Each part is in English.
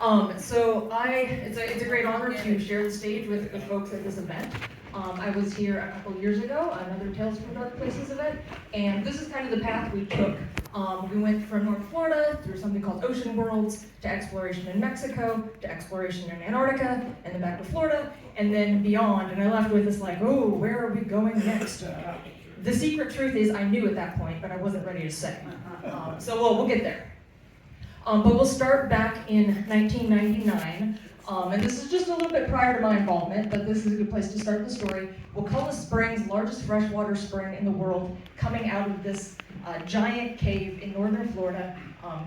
It's a great honor to share the stage with folks at this event. I was here a couple years ago, another Tales from Dark Places event, and this is kind of the path we took. We went from North Florida through something called Ocean Worlds to exploration in Mexico, to exploration in Antarctica, and then back to Florida, and then beyond. And I left with this like, oh, where are we going next? The secret truth is I knew at that point, but I wasn't ready to say. So we'll get there. But we'll start back in 1999, and this is just a little bit prior to my involvement, but this is a good place to start the story. Wakulla Springs, largest freshwater spring in the world, coming out of this giant cave in northern Florida,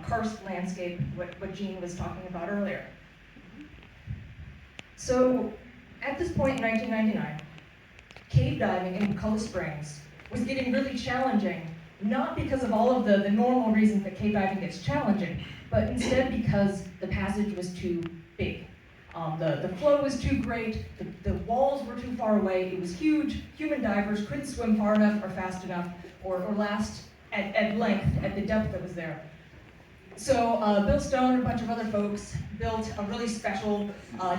karst landscape, what Jean was talking about earlier. So at this point in 1999, cave diving in Wakulla Springs was getting really challenging, not because of all of the normal reasons that cave diving gets challenging, but instead because the passage was too big. The flow was too great, the walls were too far away, it was huge, human divers couldn't swim far enough or fast enough or last at length at the depth that was there. So Bill Stone and a bunch of other folks built a really special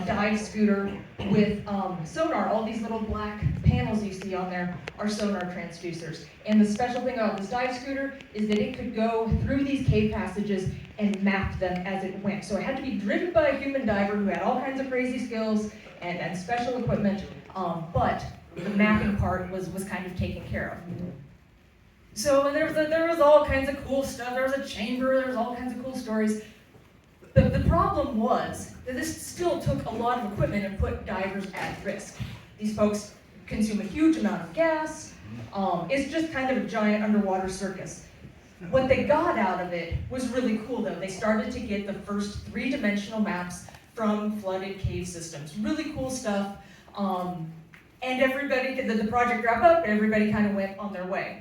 dive scooter with sonar. All these little black panels you see on there are sonar transducers. And the special thing about this dive scooter is that it could go through these cave passages and map them as it went. So it had to be driven by a human diver who had all kinds of crazy skills and special equipment, but the mapping part was kind of taken care of. So there was all kinds of cool stuff. There was a chamber, there was all kinds of cool stories. The problem was that this still took a lot of equipment and put divers at risk. These folks consume a huge amount of gas. It's just kind of a giant underwater circus. What they got out of it was really cool though. They started to get the first three-dimensional maps from flooded cave systems. Really cool stuff. And everybody, the project wrapped up and everybody kind of went on their way.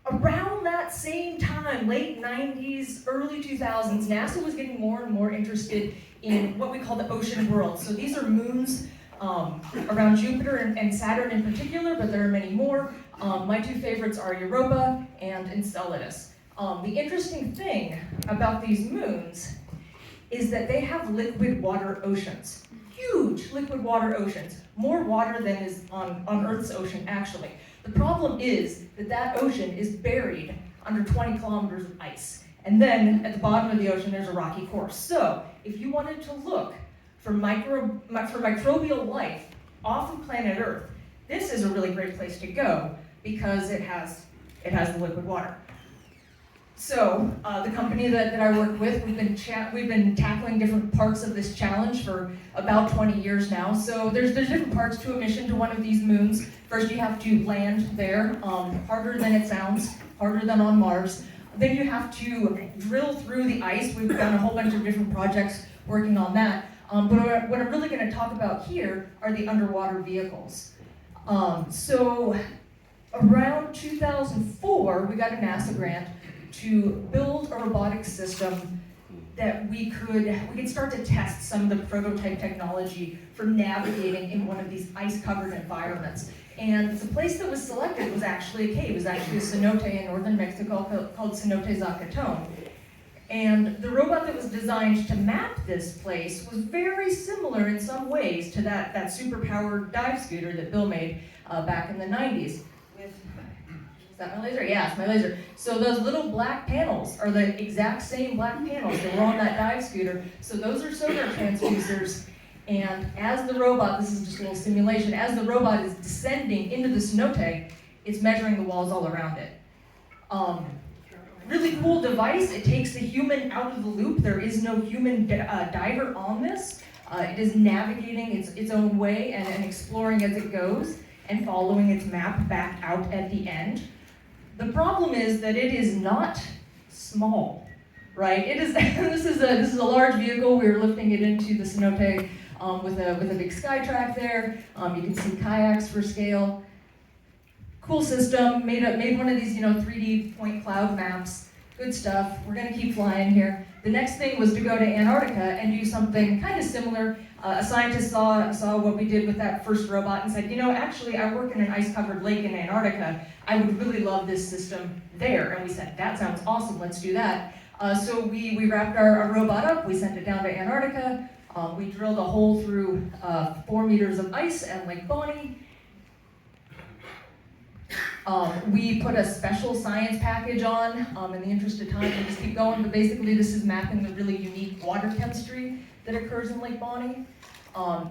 Around that same time, late 90s, early 2000s, NASA was getting more and more interested in what we call the ocean world. So these are moons around Jupiter and Saturn in particular, but there are many more. My two favorites are Europa and Enceladus. The interesting thing about these moons is that they have liquid water oceans. Huge liquid water oceans. More water than is on Earth's ocean, actually. The problem is that ocean is buried under 20 kilometers of ice. And then at the bottom of the ocean, there's a rocky course. So if you wanted to look for microbial life off of planet Earth, this is a really great place to go because it has the liquid water. So the company that I work with, we've been tackling different parts of this challenge for about 20 years now. So there's different parts to a mission to one of these moons. First you have to land there, harder than it sounds, harder than on Mars. Then you have to drill through the ice. We've done a whole bunch of different projects working on that. But what I'm really going to talk about here are the underwater vehicles. So around 2004, we got a NASA grant to build a robotic system that we could start to test some of the prototype technology for navigating in one of these ice-covered environments. And the place that was selected was actually a cave. It was actually a cenote in northern Mexico called Cenote Zacatón. And the robot that was designed to map this place was very similar in some ways to that super-powered dive scooter that Bill made back in the 90s. Is that my laser? Yeah, it's my laser. So those little black panels are the exact same black panels that were on that dive scooter. So those are sonar transducers. And as the robot, this is just a little simulation, as the robot is descending into the cenote, it's measuring the walls all around it. Really cool device. It takes the human out of the loop. There is no human diver on this. It is navigating its own way and exploring as it goes and following its map back out at the end. The problem is that it is not small, right? It is. This is a large vehicle. We were lifting it into the cenote with a big Skytrack there. You can see kayaks for scale. Cool system. Made one of these 3D point cloud maps. Good stuff. We're gonna keep flying here. The next thing was to go to Antarctica and do something kind of similar. A scientist saw what we did with that first robot and said, actually I work in an ice-covered lake in Antarctica. I would really love this system there. And we said, that sounds awesome, let's do that. So we wrapped our robot up, we sent it down to Antarctica, we drilled a hole through 4 meters of ice at Lake Bonny. We put a special science package on. In the interest of time, we'll just keep going, but basically this is mapping the really unique water chemistry that occurs in Lake Bonny.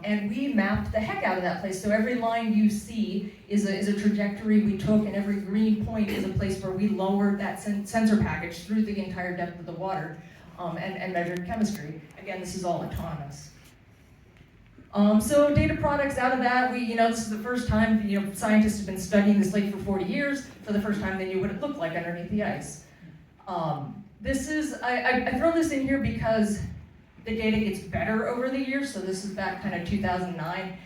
And we mapped the heck out of that place. So every line you see is a trajectory we took, and every green point is a place where we lowered that sensor package through the entire depth of the water and measured chemistry. Again, this is all autonomous. So data products out of that, this is the first time, scientists have been studying this lake for 40 years. For the first time, they knew what it looked like underneath the ice. I throw this in here because the data gets better over the years. So this is back kind of 2009.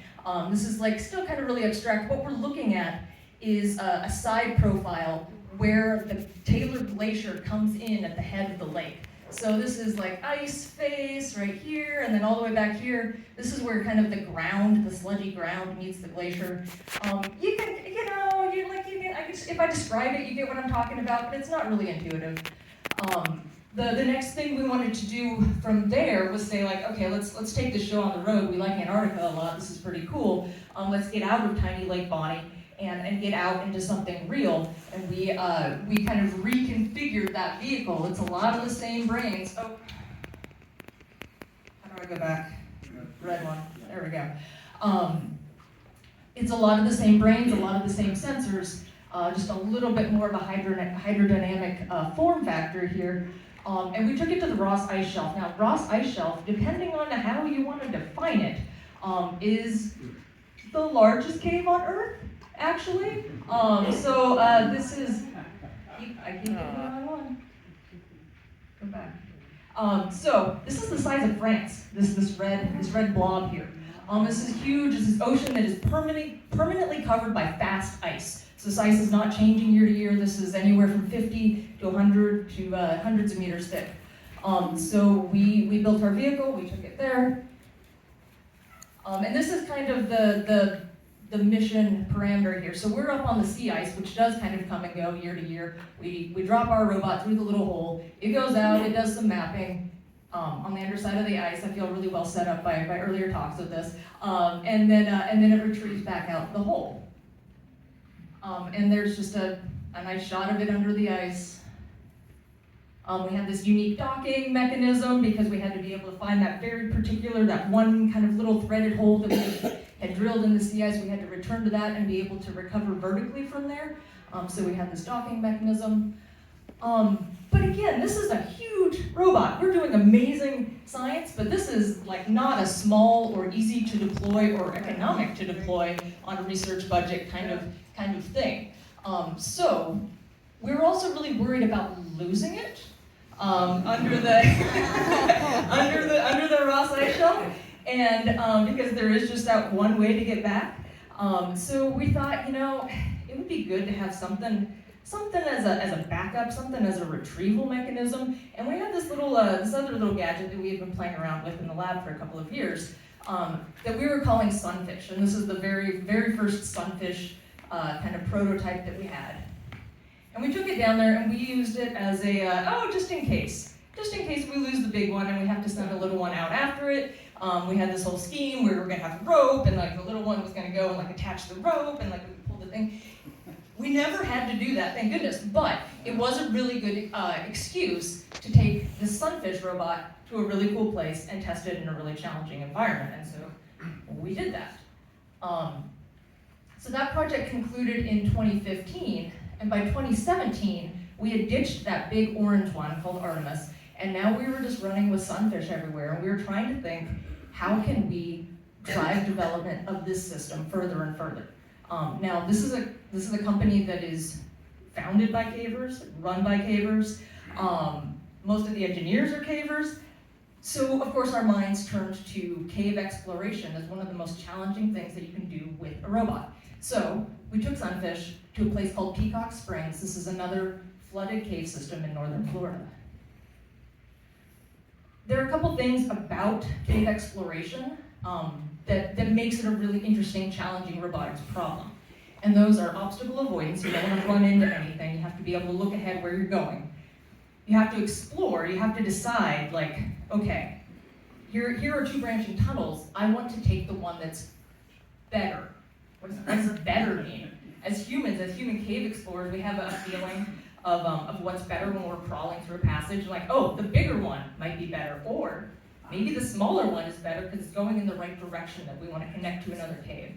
This is still kind of really abstract. What we're looking at is a side profile where the Taylor Glacier comes in at the head of the lake. So this is ice face right here, and then all the way back here. This is where kind of the ground, the sludgy ground, meets the glacier. If I describe it, you get what I'm talking about, but it's not really intuitive. The next thing we wanted to do from there was say okay, let's take this show on the road. We like Antarctica a lot. This is pretty cool. Let's get out of tiny Lake Bonny and get out into something real. And we kind of reconfigured that vehicle. It's a lot of the same brains. Oh, how do I go back? Red one. There we go. It's a lot of the same brains, a lot of the same sensors, just a little bit more of a hydrodynamic form factor here. And we took it to the Ross Ice Shelf. Now, Ross Ice Shelf, depending on how you want to define it, is the largest cave on Earth, actually. This is, I keep getting the wrong one. Go back. So this is the size of France. This red blob here. This is huge. This is ocean that is permanently covered by fast ice. So this ice is not changing year to year. This is anywhere from 50 to 100 to hundreds of meters thick. So we built our vehicle, we took it there. And this is kind of the mission parameter here. So we're up on the sea ice, which does kind of come and go year to year. We drop our robot through the little hole. It goes out, it does some mapping on the underside of the ice. I feel really well set up by earlier talks of this. And then it retrieves back out the hole. And there's just a nice shot of it under the ice. We had this unique docking mechanism because we had to be able to find that very particular, that one kind of little threaded hole that we had drilled in the sea ice. We had to return to that and be able to recover vertically from there. So we had this docking mechanism. But again, this is a huge robot. We're doing amazing science, but this is not a small or easy to deploy or economic to deploy on a research budget kind of thing. So we're also really worried about losing it under the under the Ross Ice Shelf, and because there is just that one way to get back. So we thought, it would be good to have something as a backup, something as a retrieval mechanism. And we had this other little gadget that we had been playing around with in the lab for a couple of years that we were calling Sunfish. And this is the very, very first Sunfish kind of prototype that we had. And we took it down there and we used it as just in case we lose the big one and we have to send a little one out after it. We had this whole scheme where we were gonna have a rope and the little one was gonna go and attach the rope and we could pull the thing. We never had to do that, thank goodness, but it was a really good excuse to take this Sunfish robot to a really cool place and test it in a really challenging environment, and so we did that. So that project concluded in 2015, and by 2017, we had ditched that big orange one called Artemis, and now we were just running with Sunfish everywhere, and we were trying to think, how can we drive development of this system further and further? Now, this is a company that is founded by cavers, run by cavers. Most of the engineers are cavers. So, of course, our minds turned to cave exploration as one of the most challenging things that you can do with a robot. So, we took Sunfish to a place called Peacock Springs. This is another flooded cave system in northern Florida. There are a couple things about cave exploration that makes it a really interesting, challenging robotics problem. And those are obstacle avoidance. You don't want to run into anything. You have to be able to look ahead where you're going. you have to explore, you have to decide, like, okay, here are two branching tunnels. I want to take the one that's better. What does better mean? As humans, as human cave explorers, we have a feeling of what's better when we're crawling through a passage. Like, oh, the bigger one might be better, or maybe the smaller one is better because it's going in the right direction that we want to connect to another cave.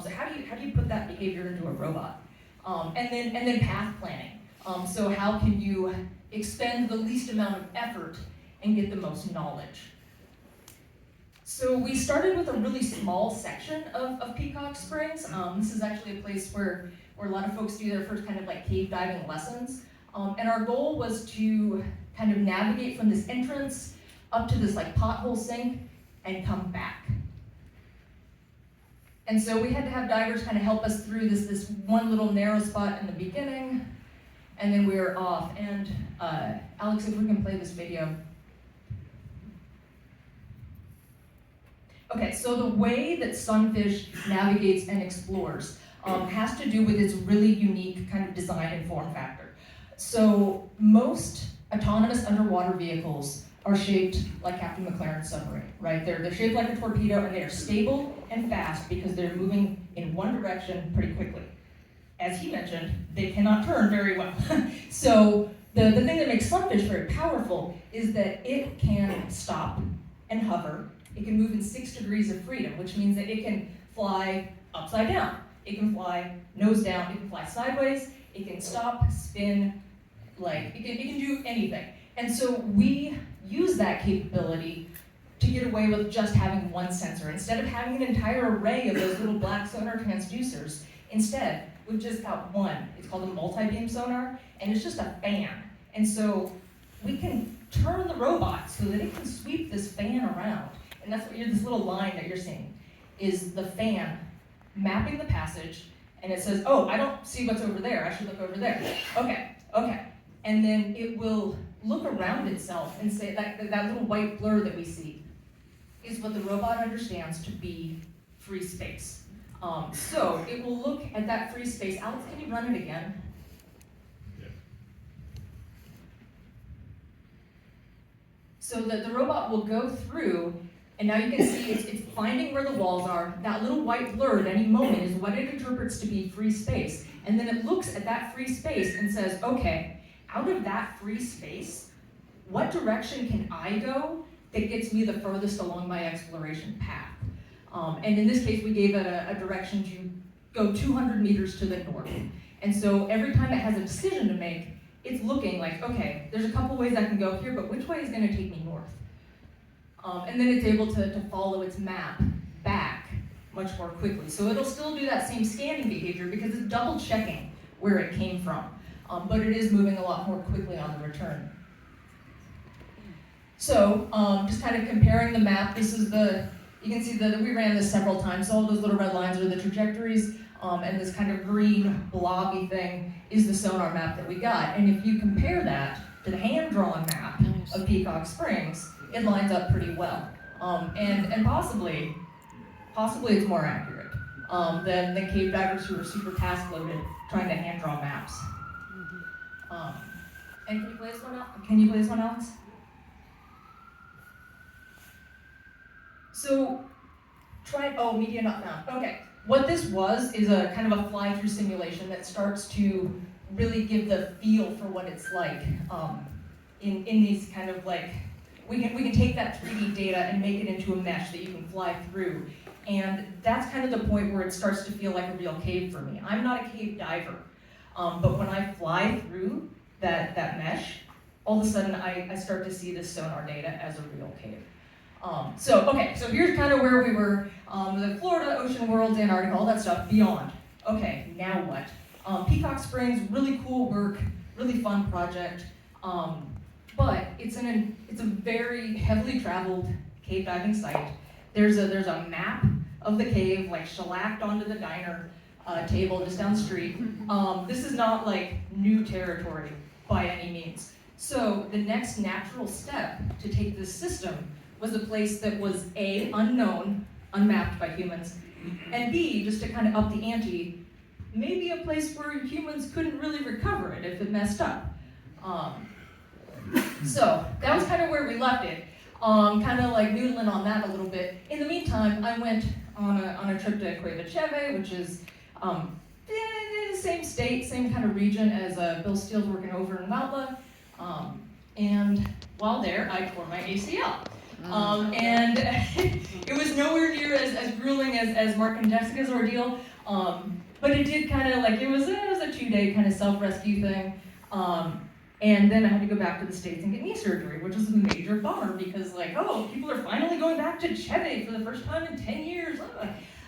So how do you put that behavior into a robot? And then path planning. So how can you expend the least amount of effort and get the most knowledge? So we started with a really small section of Peacock Springs. This is actually a place where a lot of folks do their first kind of like cave diving lessons. And our goal was to kind of navigate from this entrance up to this like pothole sink and come back. And so we had to have divers kind of help us through this one little narrow spot in the beginning, and then we were off. And Alex, if we can play this video. Okay, so the way that Sunfish navigates and explores has to do with its really unique kind of design and form factor. So most autonomous underwater vehicles are shaped like Captain McLaren's submarine, right? They're shaped like a torpedo, and they are stable and fast because they're moving in one direction pretty quickly. As he mentioned, they cannot turn very well. So the thing that makes Sunfish very powerful is that it can stop and hover. It can move in 6 degrees of freedom, which means that it can fly upside down. It can fly nose down. It can fly sideways. It can stop, spin, like, it can do anything. And so we use that capability to get away with just having one sensor. Instead of having an entire array of those little black sonar transducers, instead, we've just got one. It's called a multi-beam sonar, and it's just a fan. And so we can turn the robot so that it can sweep this fan around. And that's what this little line that you're seeing is the fan mapping the passage, and it says, oh, I don't see what's over there. I should look over there. Okay. And then it will look around itself and say that little white blur that we see is what the robot understands to be free space. So it will look at that free space. Alex, can you run it again? Yeah. So the robot will go through, and now you can see it's finding where the walls are. That little white blur at any moment is what it interprets to be free space. And then it looks at that free space and says, okay, out of that free space, what direction can I go that gets me the furthest along my exploration path? And in this case, we gave it a direction to go 200 meters to the north. And so every time it has a decision to make, it's looking like, okay, there's a couple ways I can go here, but which way is going to take me north? And then it's able to follow its map back much more quickly. So it'll still do that same scanning behavior because it's double checking where it came from. But it is moving a lot more quickly on the return. So just kind of comparing the map, this is you can see that we ran this several times. So all those little red lines are the trajectories, and this kind of green blobby thing is the sonar map that we got. And if you compare that to the hand-drawn map of Peacock Springs, it lines up pretty well. And possibly it's more accurate than the cave divers who are super task-loaded trying to hand-draw maps. And can you play this one out? Can you play this one, Alex? So, media not found. Okay, what this is a kind of a fly-through simulation that starts to really give the feel for what it's like in these kind of like, we can take that 3D data and make it into a mesh that you can fly through. And that's kind of the point where it starts to feel like a real cave for me. I'm not a cave diver, but when I fly through that mesh, all of a sudden I start to see this sonar data as a real cave. So here's kind of where we were, the Florida, Ocean World, Antarctica, all that stuff, beyond. Okay, now what? Peacock Springs, really cool work, really fun project, but it's a very heavily traveled cave diving site. There's a map of the cave, like shellacked onto the diner table just down the street. This is not like new territory by any means. So the next natural step to take this system was a place that was A, unknown, unmapped by humans, and B, just to kind of up the ante, maybe a place where humans couldn't really recover it if it messed up. So that was kind of where we left it. Kind of like noodling on that a little bit. In the meantime, I went on a trip to Cueva Cheve, which is the same state, same kind of region as Bill Steele's working over in Nautla. And while there, I tore my ACL. And it was nowhere near as grueling as Mark and Jessica's ordeal, but it did kind of like, it was a 2-day kind of self-rescue thing. And then I had to go back to the States and get knee surgery, which was a major bummer because like, oh, people are finally going back to Cheve for the first time in 10 years.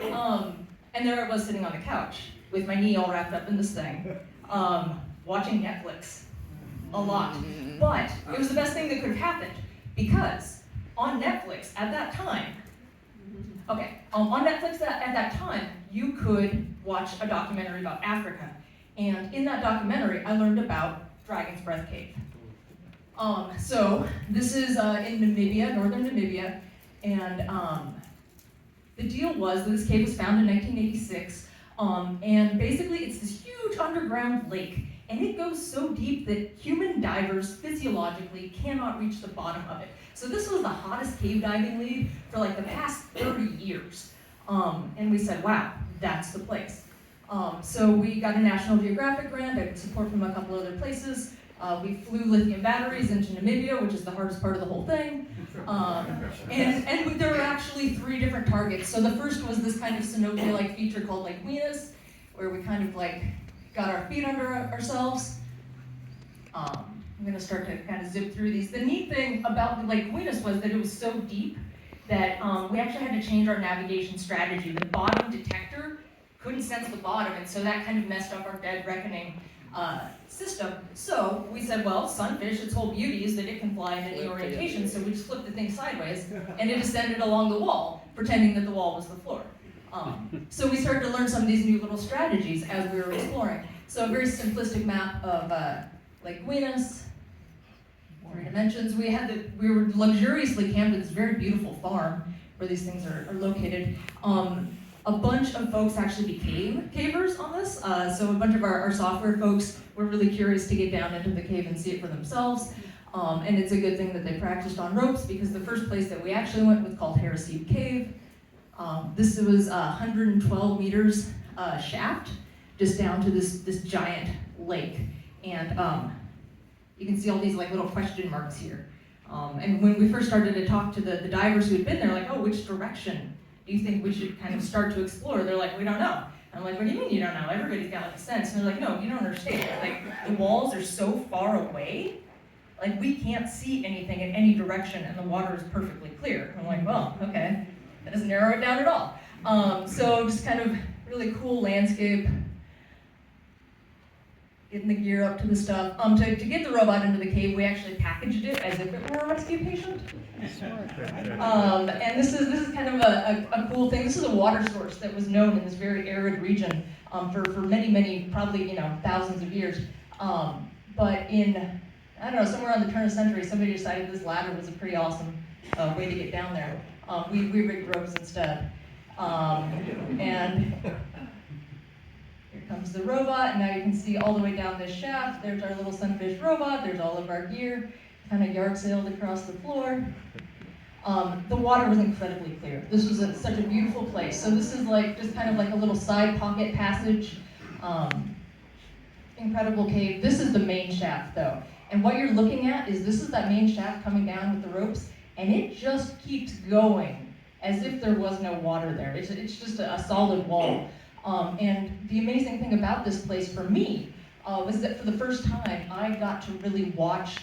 And there I was sitting on the couch with my knee all wrapped up in this thing, watching Netflix a lot. But it was the best thing that could have happened because on Netflix at that time, at that time, you could watch a documentary about Africa. And in that documentary, I learned about Dragon's Breath Cave. So this is in Namibia, northern Namibia, and the deal was that this cave was found in 1986, and basically it's this huge underground lake, and it goes so deep that human divers physiologically cannot reach the bottom of it. So this was the hottest cave diving lead for like the past 30 years. And we said, wow, that's the place. So we got a National Geographic grant, I got support from a couple other places. We flew lithium batteries into Namibia, which is the hardest part of the whole thing. And there were actually 3 different targets. So the first was this kind of cenote-like feature called Lake Venus, where we kind of like got our feet under ourselves. I'm gonna start to kind of zip through these. The neat thing about Lake Venus was that it was so deep that we actually had to change our navigation strategy. The bottom detector couldn't sense the bottom, and so that kind of messed up our dead reckoning system. So we said, well, sunfish, its whole beauty is that it can fly in any orientation, so we just flipped the thing sideways, and it ascended along the wall, pretending that the wall was the floor. So we started to learn some of these new little strategies as we were exploring. So a very simplistic map of Lake Venus, 3 dimensions. We were luxuriously camped at this very beautiful farm where these things are located. A bunch of folks actually became cavers on this. So a bunch of our software folks were really curious to get down into the cave and see it for themselves. And it's a good thing that they practiced on ropes because the first place that we actually went was called Harrisseed Cave. This was 112 meters shaft, just down to this giant lake. And you can see all these like little question marks here. And when we first started to talk to the divers who had been there, like, oh, which direction do you think we should kind of start to explore? They're like, we don't know. I'm like, what do you mean you don't know? Everybody's got like a sense. And they're like, no, you don't understand. Like, the walls are so far away, like we can't see anything in any direction and the water is perfectly clear. I'm like, well, okay, that doesn't narrow it down at all. So just kind of really cool landscape, getting the gear up to the stuff. To get the robot into the cave, we actually packaged it as if it were a rescue patient. And this is kind of a cool thing. This is a water source that was known in this very arid region for many, probably thousands of years. But in, I don't know, somewhere on the turn of the century, somebody decided this ladder was a pretty awesome way to get down there. We rigged ropes instead. And here comes the robot, and now you can see all the way down this shaft. There's our little sunfish robot. There's all of our gear, kind of yard sailed across the floor. The water was incredibly clear. This was such a beautiful place. So this is like just kind of like a little side pocket passage. Incredible cave. This is the main shaft though. And what you're looking at is this is that main shaft coming down with the ropes, and it just keeps going as if there was no water there. It's just a solid wall. And the amazing thing about this place for me was that for the first time, I got to really watch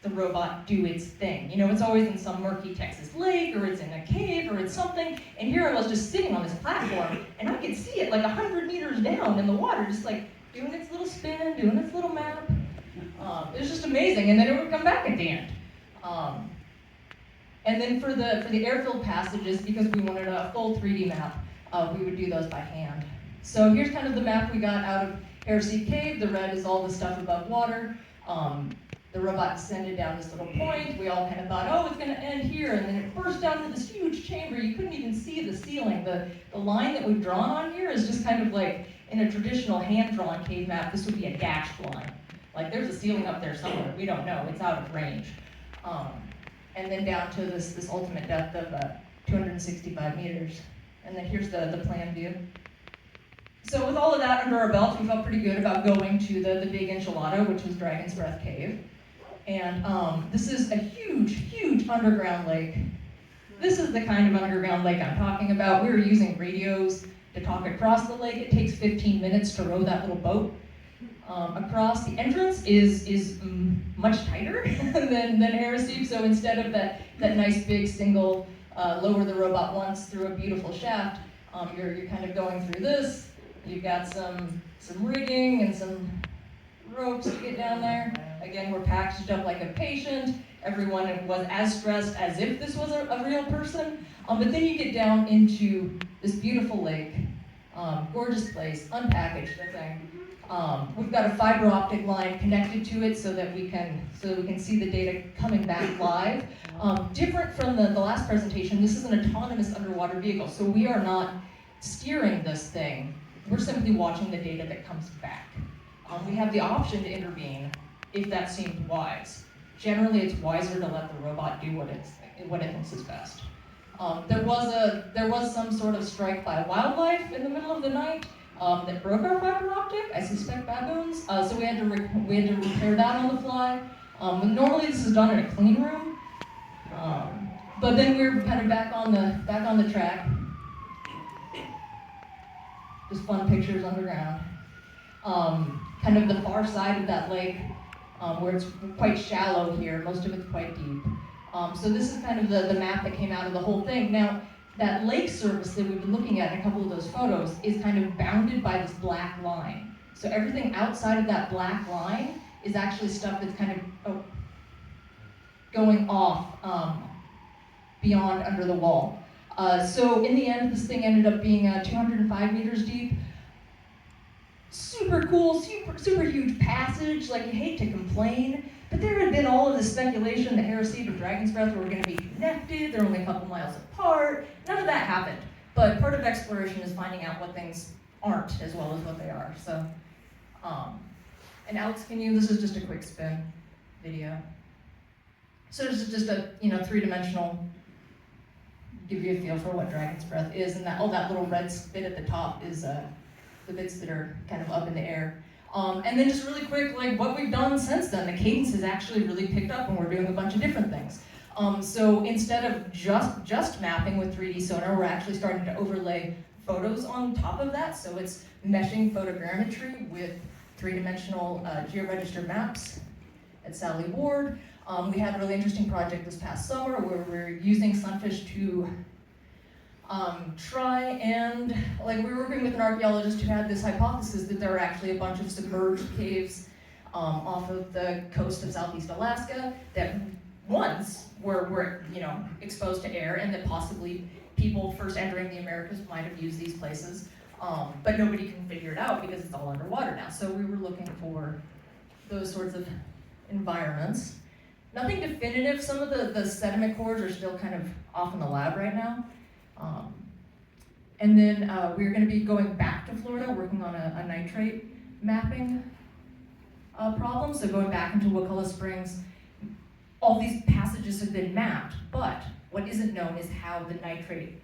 the robot do its thing. It's always in some murky Texas lake, or it's in a cave, or it's something, and here I was just sitting on this platform, and I could see it like 100 meters down in the water, just like doing its little spin, doing its little map. It was just amazing, and then it would come back at the end. And then for the air-filled passages, because we wanted a full 3D map, we would do those by hand. So here's kind of the map we got out of Harrisseed Cave. The red is all the stuff above water. The robot descended down this little point. We all kind of thought, oh, it's going to end here. And then it burst down to this huge chamber. You couldn't even see the ceiling. The line that we've drawn on here is just kind of like, in a traditional hand-drawn cave map, this would be a dashed line. Like there's a ceiling up there somewhere, we don't know, it's out of range. And then down to this ultimate depth of 265 meters. And then here's the plan view. So with all of that under our belt, we felt pretty good about going to the big enchilada, which was Dragon's Breath Cave. And this is a huge, huge underground lake. This is the kind of underground lake I'm talking about. We were using radios to talk across the lake. It takes 15 minutes to row that little boat across. The entrance is much tighter than Arrecife, so instead of that nice big single lower the robot once through a beautiful shaft, you're kind of going through this. You've got some rigging and some ropes to get down there. Again, we're packaged up like a patient. Everyone was as stressed as if this was a real person. But then you get down into this beautiful lake, gorgeous place, unpackaged, the thing. We've got a fiber optic line connected to it so that we can see the data coming back live. Different from the last presentation, this is an autonomous underwater vehicle, so we are not steering this thing. We're simply watching the data that comes back. We have the option to intervene if that seemed wise. Generally, it's wiser to let the robot do what it thinks is best. There was some sort of strike by wildlife in the middle of the night that broke our fiber optic. I suspect baboons. So we had to repair that on the fly. Normally, this is done in a clean room, but then we're kind of back on the track. Just fun pictures underground. Kind of the far side of that lake, where it's quite shallow here. Most of it's quite deep. So this is kind of the map that came out of the whole thing. Now, that lake surface that we've been looking at in a couple of those photos is kind of bounded by this black line. So everything outside of that black line is actually stuff that's kind of going off beyond under the wall. So in the end, this thing ended up being 205 meters deep. Super cool, super huge passage, like you hate to complain, but there had been all of this speculation that Arrecife and Dragon's Breath were going to be connected, they're only a couple miles apart. None of that happened, but part of exploration is finding out what things aren't as well as what they are. So, and Alex, this is just a quick spin video. So this is just a three-dimensional, give you a feel for what Dragon's Breath is, and that little red bit at the top is the bits that are kind of up in the air. And then just really quick, like what we've done since then, the cadence has actually really picked up and we're doing a bunch of different things. So instead of just mapping with 3D sonar, we're actually starting to overlay photos on top of that. So it's meshing photogrammetry with three-dimensional georegistered maps at Sally Ward. We had a really interesting project this past summer where we're using sunfish to try and, we were working with an archaeologist who had this hypothesis that there are actually a bunch of submerged caves off of the coast of Southeast Alaska that once were exposed to air, and that possibly people first entering the Americas might have used these places, but nobody can figure it out because it's all underwater now. So we were looking for those sorts of environments. Nothing definitive. Some of the sediment cores are still kind of off in the lab right now. And then we're going to be going back to Florida, working on a nitrate mapping problem. So going back into Wakulla Springs, all these passages have been mapped, but what isn't known is how the nitrate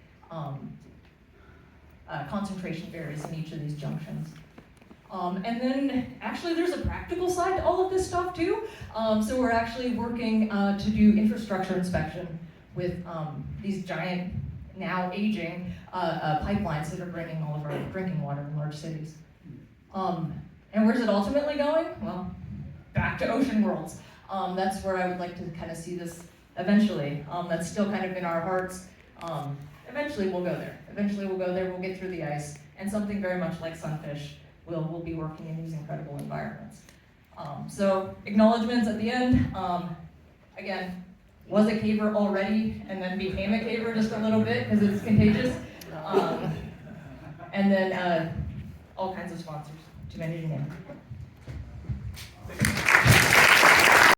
concentration varies in each of these junctions. And then actually there's a practical side to all of this stuff too. So we're actually working to do infrastructure inspection with these giant, now aging pipelines that are bringing all of our drinking water in large cities. And where's it ultimately going? Well, back to ocean worlds. That's where I would like to kind of see this eventually. That's still kind of in our hearts. Eventually we'll go there. We'll get through the ice, and something very much like sunfish will be working in these incredible environments. So acknowledgements at the end. Again, was a caver already and then became a caver just a little bit because it's contagious. And then all kinds of sponsors, too many to name.